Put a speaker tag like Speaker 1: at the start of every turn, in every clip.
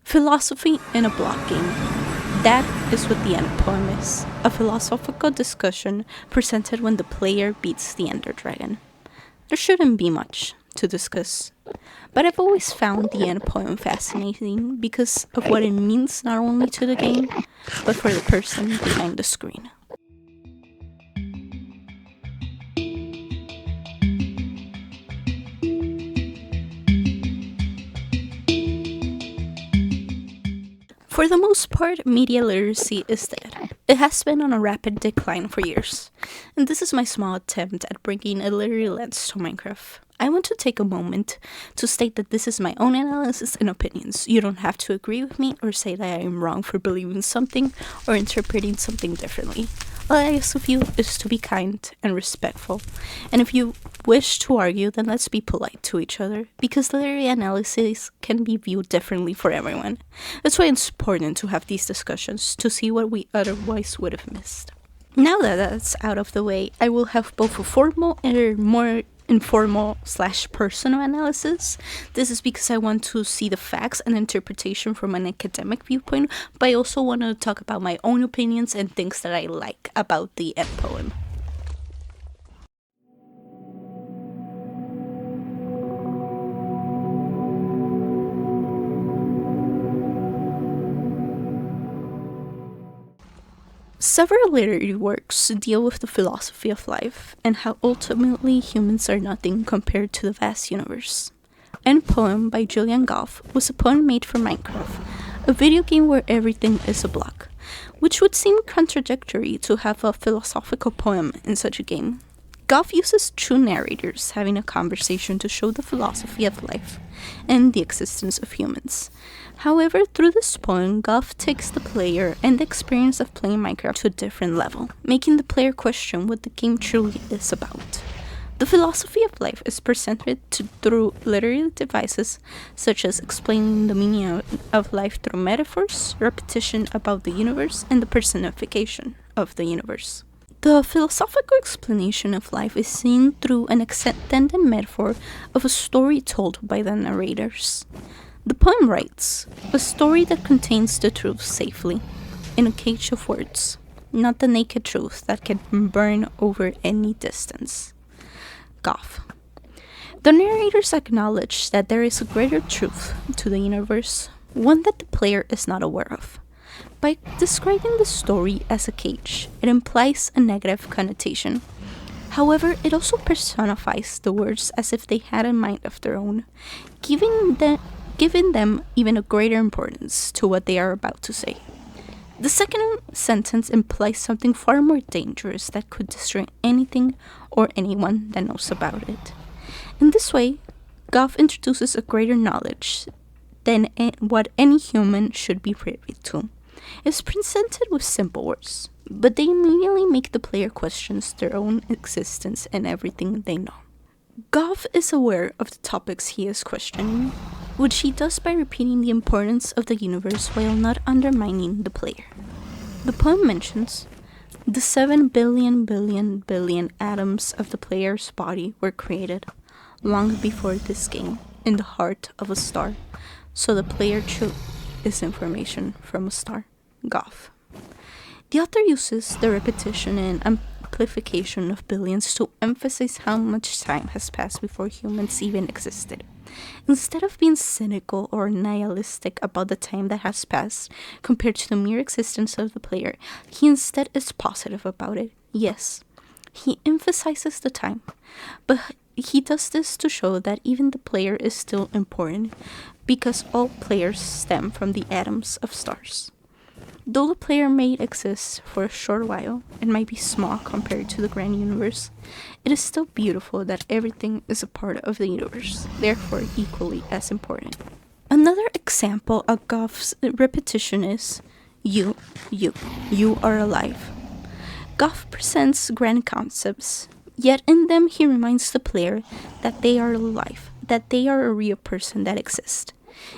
Speaker 1: Philosophy in a block game. That is what the end poem is. A philosophical discussion presented when the player beats the Ender Dragon. There shouldn't be much to discuss, but I've always found the end poem fascinating because of what it means not only to the game, but for the person behind the screen. For the most part, media literacy is dead. It has been on a rapid decline for years, and this is my small attempt at bringing a literary lens to Minecraft. I want to take a moment to state that this is my own analysis and opinions. You don't have to agree with me or say that I am wrong for believing something or interpreting something differently. All I ask of you is to be kind and respectful, and if you wish to argue, then let's be polite to each other, because literary analysis can be viewed differently for everyone. That's why it's important to have these discussions, to see what we otherwise would have missed. Now that that's out of the way, I will have both a formal and a more informal/personal analysis. This is because I want to see the facts and interpretation from an academic viewpoint, but I also want to talk about my own opinions and things that I like about the end poem. Several literary works deal with the philosophy of life and how ultimately humans are nothing compared to the vast universe. End Poem by Julian Goff was a poem made for Minecraft, a video game where everything is a block, which would seem contradictory to have a philosophical poem in such a game. Goff uses two narrators having a conversation to show the philosophy of life and the existence of humans. However, through this poem, Goff takes the player and the experience of playing Minecraft to a different level, making the player question what the game truly is about. The philosophy of life is presented through literary devices such as explaining the meaning of life through metaphors, repetition about the universe, and the personification of the universe. The philosophical explanation of life is seen through an extended metaphor of a story told by the narrators. The poem writes, "A story that contains the truth safely, in a cage of words, not the naked truth that can burn over any distance." Goff. The narrators acknowledge that there is a greater truth to the universe, one that the player is not aware of. By describing the story as a cage, it implies a negative connotation. However, it also personifies the words as if they had a mind of their own, giving them even a greater importance to what they are about to say. The second sentence implies something far more dangerous that could destroy anything or anyone that knows about it. In this way, Goff introduces a greater knowledge than what any human should be privy to. It's presented with simple words, but they immediately make the player question their own existence and everything they know. Goff is aware of the topics he is questioning, which he does by repeating the importance of the universe while not undermining the player. The poem mentions the 7 billion atoms of the player's body were created long before this game in the heart of a star, so the player too is information from a star. Goff. The author uses the repetition and amplification of billions to emphasize how much time has passed before humans even existed. Instead of being cynical or nihilistic about the time that has passed compared to the mere existence of the player, he instead is positive about it. Yes, he emphasizes the time, but he does this to show that even the player is still important, because all players stem from the atoms of stars. Though the player may exist for a short while and might be small compared to the grand universe, it is still beautiful that everything is a part of the universe, therefore equally as important. Another example of Goff's repetition is, you are alive. Goff presents grand concepts, yet in them he reminds the player that they are alive, that they are a real person that exists.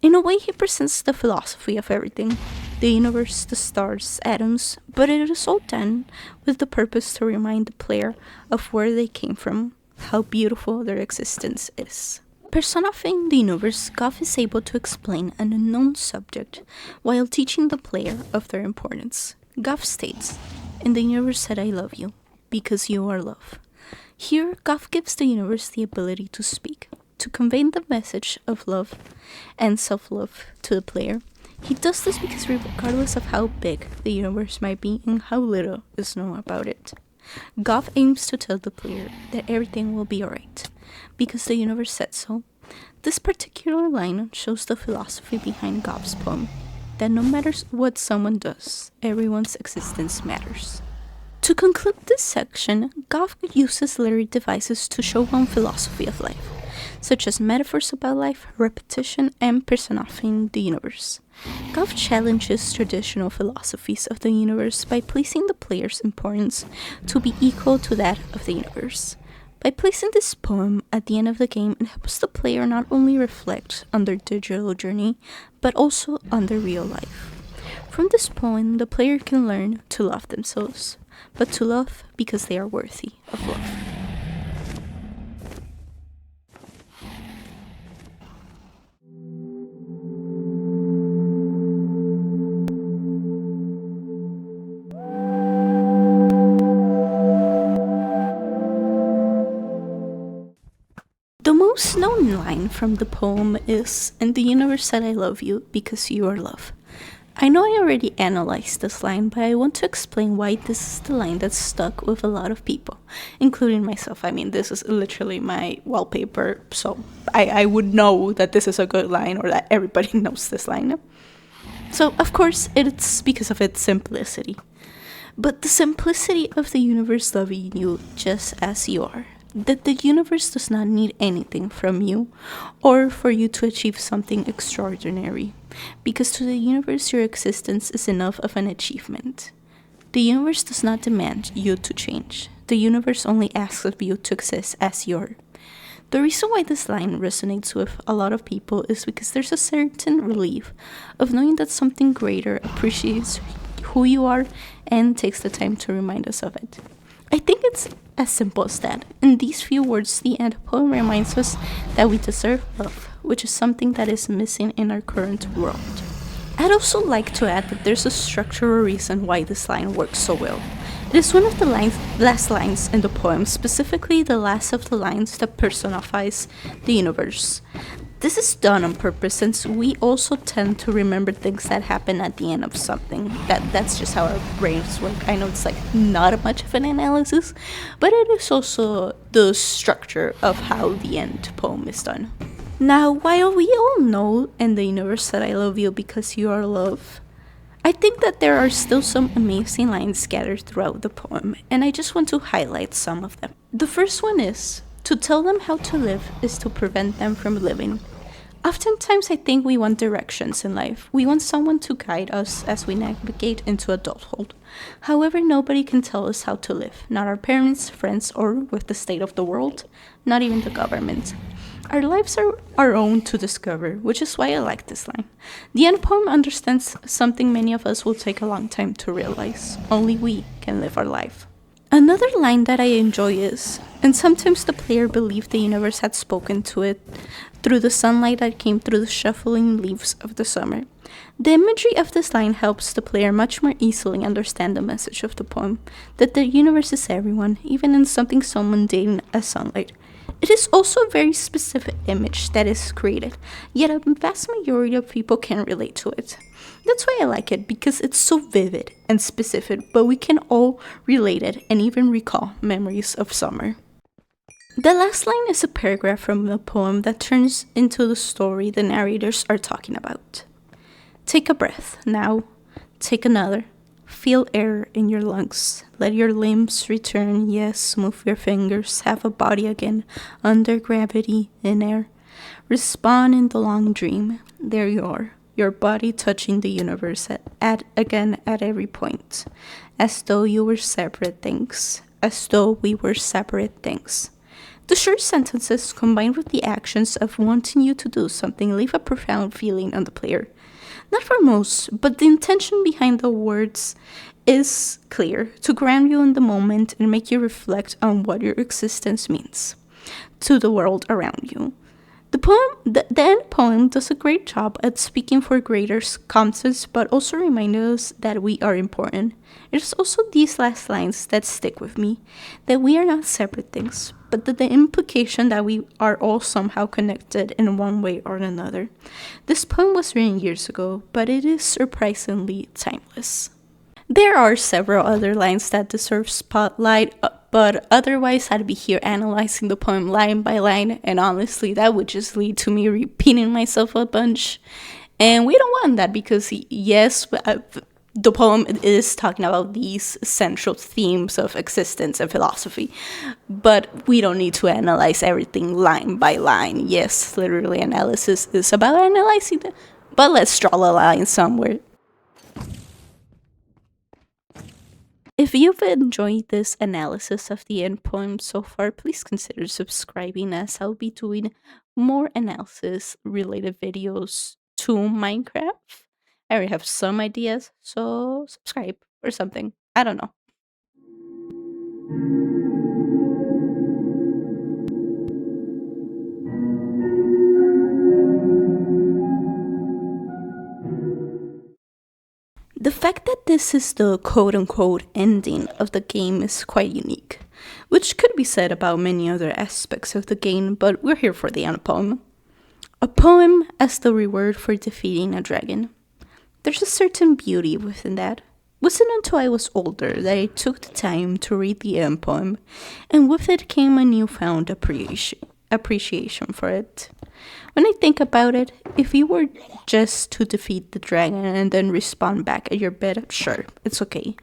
Speaker 1: In a way, he presents the philosophy of everything, the universe, the stars, atoms, but it is all done with the purpose to remind the player of where they came from, how beautiful their existence is. Personifying the universe, Goff is able to explain an unknown subject while teaching the player of their importance. Goff states, "In the universe said I love you, because you are love." Here, Goff gives the universe the ability to speak, to convey the message of love and self-love to the player. He does this because regardless of how big the universe might be and how little is known about it, Goff aims to tell the player that everything will be alright, because the universe said so. This particular line shows the philosophy behind Goff's poem, that no matter what someone does, everyone's existence matters. To conclude this section, Goff uses literary devices to show one philosophy of life, such as metaphors about life, repetition, and personifying the universe. Goff challenges traditional philosophies of the universe by placing the player's importance to be equal to that of the universe. By placing this poem at the end of the game, it helps the player not only reflect on their digital journey, but also on their real life. From this poem, the player can learn to love themselves, but to love because they are worthy of love. The most known line from the poem is, "In the universe said I love you because you are love." I know I already analyzed this line, but I want to explain why this is the line that's stuck with a lot of people, including myself. I mean, this is literally my wallpaper, so I would know that this is a good line, or that everybody knows this line. So, of course, it's because of its simplicity. But the simplicity of the universe loving you just as you are. That the universe does not need anything from you or for you to achieve something extraordinary, because to the universe your existence is enough of an achievement. The universe does not demand you to change. The universe only asks of you to exist as you are. The reason why this line resonates with a lot of people is because there's a certain relief of knowing that something greater appreciates who you are and takes the time to remind us of it. I think it's as simple as that. In these few words, the end poem reminds us that we deserve love, which is something that is missing in our current world. I'd also like to add that there's a structural reason why this line works so well. It is one of the last lines in the poem, specifically the last of the lines that personifies the universe. This is done on purpose since we also tend to remember things that happen at the end of something. That's just how our brains work. I know it's like not much of an analysis, but it is also the structure of how the end poem is done. Now, while we all know in the universe that I love you because you are love, I think that there are still some amazing lines scattered throughout the poem, and I just want to highlight some of them. The first one is, "To tell them how to live is to prevent them from living." Oftentimes I think we want directions in life. We want someone to guide us as we navigate into adulthood. However, nobody can tell us how to live. Not our parents, friends, or with the state of the world. Not even the government. Our lives are our own to discover, which is why I like this line. The end poem understands something many of us will take a long time to realize. Only we can live our life. Another line that I enjoy is, "And sometimes the player believed the universe had spoken to it through the sunlight that came through the shuffling leaves of the summer." The imagery of this line helps the player much more easily understand the message of the poem, that the universe is everyone, even in something so mundane as sunlight. It is also a very specific image that is created, yet a vast majority of people can relate to it. That's why I like it, because it's so vivid and specific, but we can all relate it and even recall memories of summer. The last line is a paragraph from the poem that turns into the story the narrators are talking about. "Take a breath, now. Take another. Feel air in your lungs. Let your limbs return, yes, move your fingers, have a body again, under gravity, in air. Respond in the long dream. There you are, your body touching the universe at every point, as though you were separate things, as though we were separate things." The short sentences, combined with the actions of wanting you to do something, leave a profound feeling on the player. Not for most, but the intention behind the words is clear, to ground you in the moment and make you reflect on what your existence means to the world around you. The end poem does a great job at speaking for greater concepts, but also reminds us that we are important. It's also these last lines that stick with me, that we are not separate things, but that the implication that we are all somehow connected in one way or another. This poem was written years ago, but it is surprisingly timeless. There are several other lines that deserve spotlight, but otherwise I'd be here analyzing the poem line by line, and honestly, that would just lead to me repeating myself a bunch. And we don't want that because, yes, the poem is talking about these central themes of existence and philosophy, but we don't need to analyze everything line by line. Yes, literally, analysis is about analyzing them, but let's draw a line somewhere. If you've enjoyed this analysis of the end poem so far, please consider subscribing, as I'll be doing more analysis related videos to Minecraft. I already have some ideas, so subscribe or something. I don't know. The fact that this is the quote unquote ending of the game is quite unique, which could be said about many other aspects of the game, but we're here for the end poem. A poem as the reward for defeating a dragon. There's a certain beauty within that. It wasn't until I was older that I took the time to read the end poem, and with it came a newfound appreciation for it. When I think about it, if you were just to defeat the dragon and then respawn back at your bed, sure, it's okay.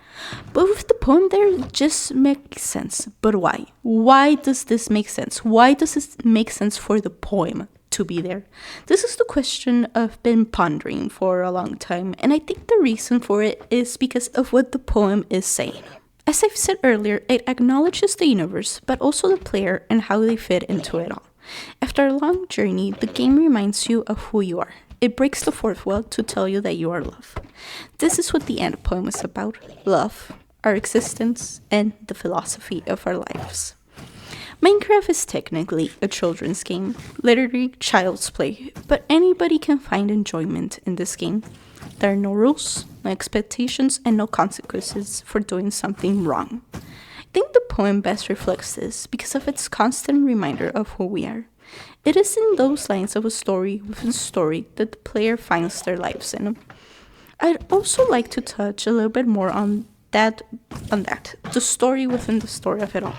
Speaker 1: But with the poem there, it just makes sense. But why? Why does this make sense? Why does it make sense for the poem to be there? This is the question I've been pondering for a long time, and I think the reason for it is because of what the poem is saying. As I've said earlier, it acknowledges the universe, but also the player and how they fit into it all. After a long journey, the game reminds you of who you are. It breaks the fourth wall to tell you that you are love. This is what the end poem is about: love, our existence, and the philosophy of our lives. Minecraft is technically a children's game, literally child's play, but anybody can find enjoyment in this game. There are no rules, no expectations, and no consequences for doing something wrong. I think the poem best reflects this because of its constant reminder of who we are. It is in those lines of a story within a story that the player finds their lives in. I'd also like to touch a little bit more on that, the story within the story of it all.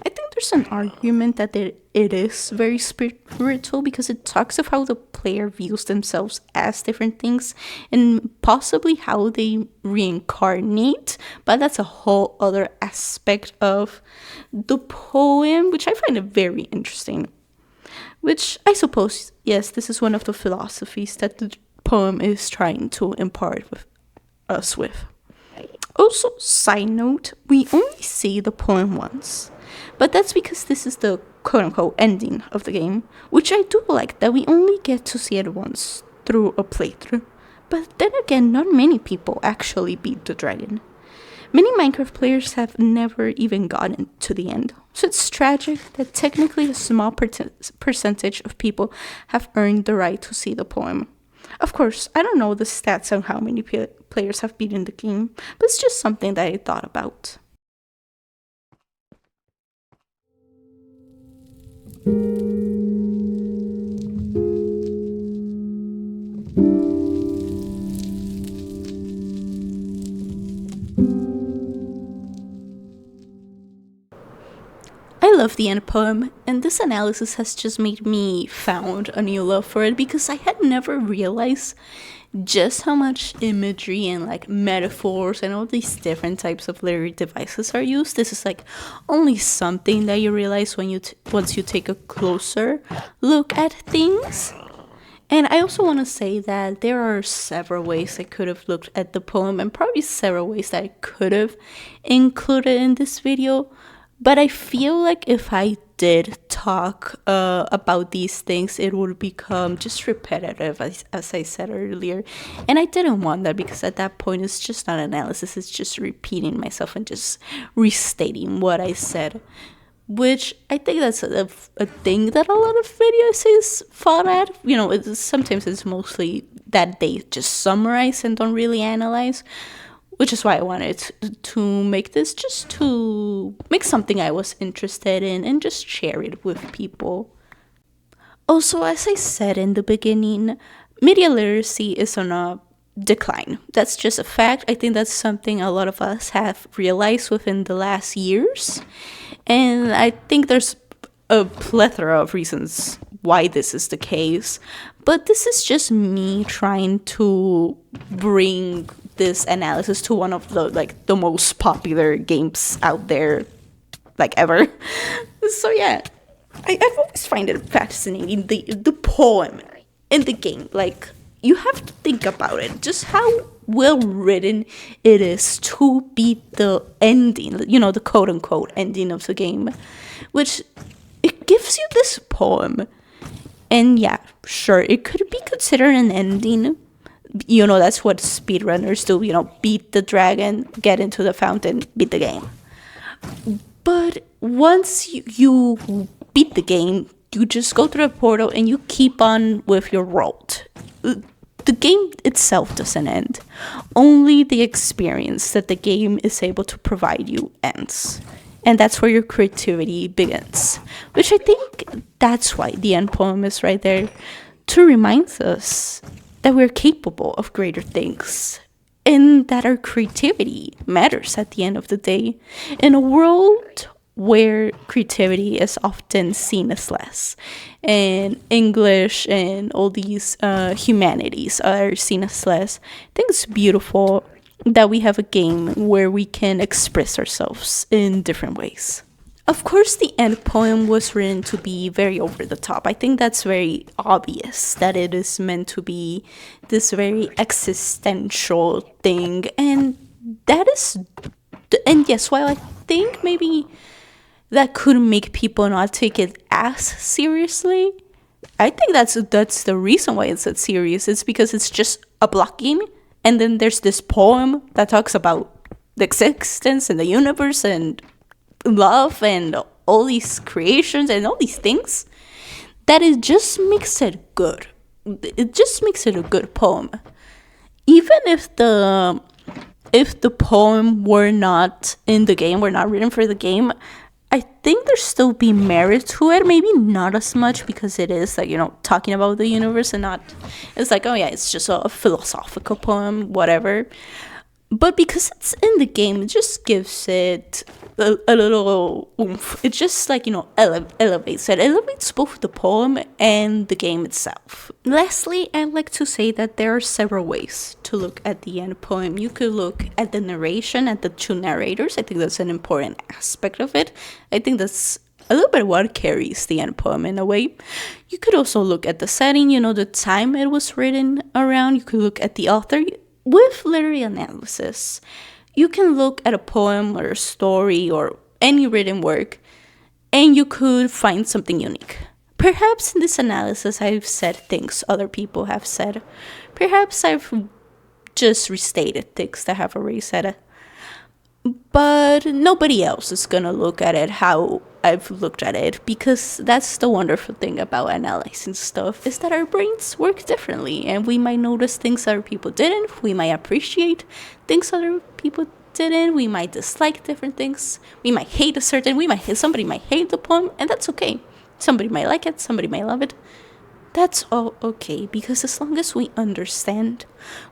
Speaker 1: I think there's an argument that it is very spiritual because it talks of how the player views themselves as different things and possibly how they reincarnate, but that's a whole other aspect of the poem, which I find it very interesting. Which I suppose, yes, this is one of the philosophies that the poem is trying to impart with us with. Also, side note, we only see the poem once, but that's because this is the quote-unquote ending of the game, which I do like, that we only get to see it once through a playthrough. But then again, not many people actually beat the dragon. Many Minecraft players have never even gotten to the end, so it's tragic that technically a small percentage of people have earned the right to see the poem. Of course, I don't know the stats on how many players have beaten the game, but it's just something that I thought about. I love the end poem, and this analysis has just made me found a new love for it because I had never realized just how much imagery and like metaphors and all these different types of literary devices are used. This is like only something that you realize when once you take a closer look at things. And I also want to say that there are several ways I could have looked at the poem and probably several ways that I could have included in this video. But I feel like if I did talk about these things, it would become just repetitive, as I said earlier. And I didn't want that because at that point, it's just not analysis. It's just repeating myself and just restating what I said. which I think that's a thing that a lot of videos is fought at. Sometimes it's mostly that they just summarize and don't really analyze, which is why I wanted to make this, just to make something I was interested in and just share it with people. Also, as I said in the beginning, media literacy is on a decline. That's just a fact. I think that's something a lot of us have realized within the last years. And I think there's a plethora of reasons why this is the case. But this is just me trying to bring this analysis to one of the most popular games out there, ever. So yeah, I've always find it fascinating, the poem in the game. You have to think about it, just how well written it is to be the ending, the quote unquote ending of the game, which it gives you this poem. And yeah, sure, it could be considered an ending. That's what speedrunners do, beat the dragon, get into the fountain, beat the game. But once you beat the game, you just go through a portal and you keep on with your road. The game itself doesn't end. Only the experience that the game is able to provide you ends. And that's where your creativity begins. Which I think that's why the end poem is right there, to remind us that we're capable of greater things. And that our creativity matters at the end of the day. In a world where creativity is often seen as less, and English and all these humanities are seen as less, I think it's beautiful that we have a game where we can express ourselves in different ways. Of course, the end poem was written to be very over the top. I think that's very obvious, that it is meant to be this very existential thing. And that is, and yes, while I think maybe that could make people not take it as seriously, I think that's the reason why it's that serious. It's because it's just a block game, and then there's this poem that talks about the existence and the universe and love and all these creations and all these things, that it just makes it good. It just makes it a good poem. Even if the poem were not in the game, were not written for the game, I think there'd still be merit to it. Maybe not as much, because it is talking about the universe, and not, it's oh yeah, it's just a philosophical poem, whatever. But because it's in the game, it just gives it a little oomph. It just elevates it. It elevates both the poem and the game itself. Lastly, I'd like to say that there are several ways to look at the end poem. You could look at the narration, at the two narrators. I think that's an important aspect of it. I think that's a little bit what carries the end poem in a way. You could also look at the setting, the time it was written around. You could look at the author. With literary analysis, you can look at a poem or a story or any written work, and you could find something unique. Perhaps in this analysis I've said things other people have said. Perhaps I've just restated things that I have already said. But nobody else is gonna look at it how I've looked at it, because that's the wonderful thing about analyzing stuff, is that our brains work differently, and we might notice things other people didn't. We might appreciate things other people didn't. We might dislike different things. We might hate somebody might hate the poem, and that's okay. Somebody might like it, somebody might love it. That's all okay, because as long as we understand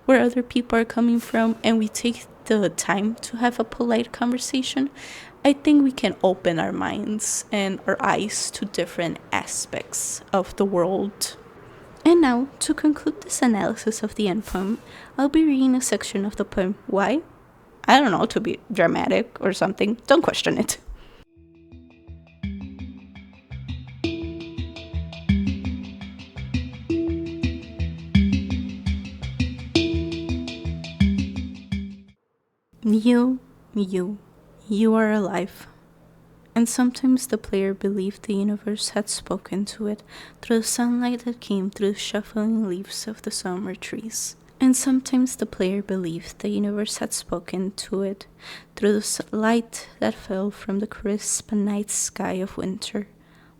Speaker 1: where other people are coming from and we take the time to have a polite conversation, I think we can open our minds and our eyes to different aspects of the world. And now, to conclude this analysis of the end poem, I'll be reading a section of the poem. Why? I don't know, to be dramatic or something. Don't question it. You are alive. And sometimes the player believed the universe had spoken to it through the sunlight that came through the shuffling leaves of the summer trees. And sometimes the player believed the universe had spoken to it through the light that fell from the crisp night sky of winter,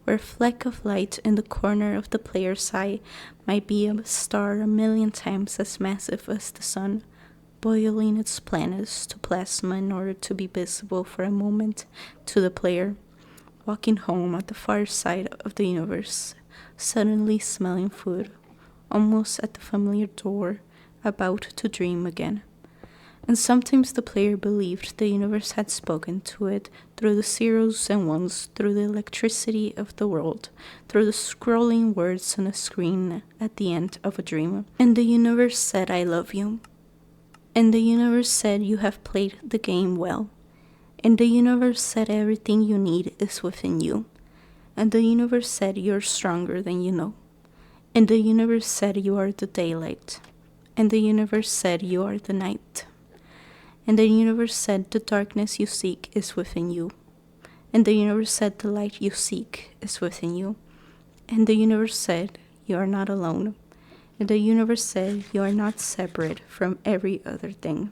Speaker 1: where a fleck of light in the corner of the player's eye might be a star 1,000,000 times as massive as the sun, boiling its planets to plasma in order to be visible for a moment to the player, walking home at the far side of the universe, suddenly smelling food, almost at the familiar door, about to dream again. And sometimes the player believed the universe had spoken to it through the zeros and ones, through the electricity of the world, through the scrolling words on a screen at the end of a dream. And the universe said, "I love you." And the universe said, "You have played the game well." And the universe said, "Everything you need is within you." And the universe said, "You're stronger than you know." And the universe said, "You are the daylight." And the universe said, "You are the night." And the universe said, "The darkness you seek is within you." And the universe said, "The light you seek is within you." And the universe said, "You are not alone." And the universe said, "You are not separate from every other thing."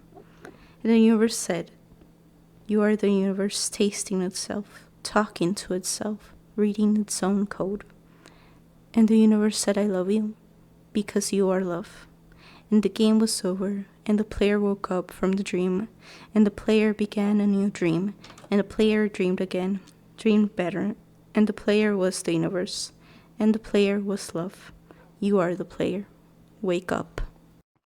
Speaker 1: And the universe said, "You are the universe tasting itself, talking to itself, reading its own code." And the universe said, "I love you, because you are love." And the game was over, and the player woke up from the dream, and the player began a new dream, and the player dreamed again, dreamed better, and the player was the universe, and the player was love. You are the player. Wake up.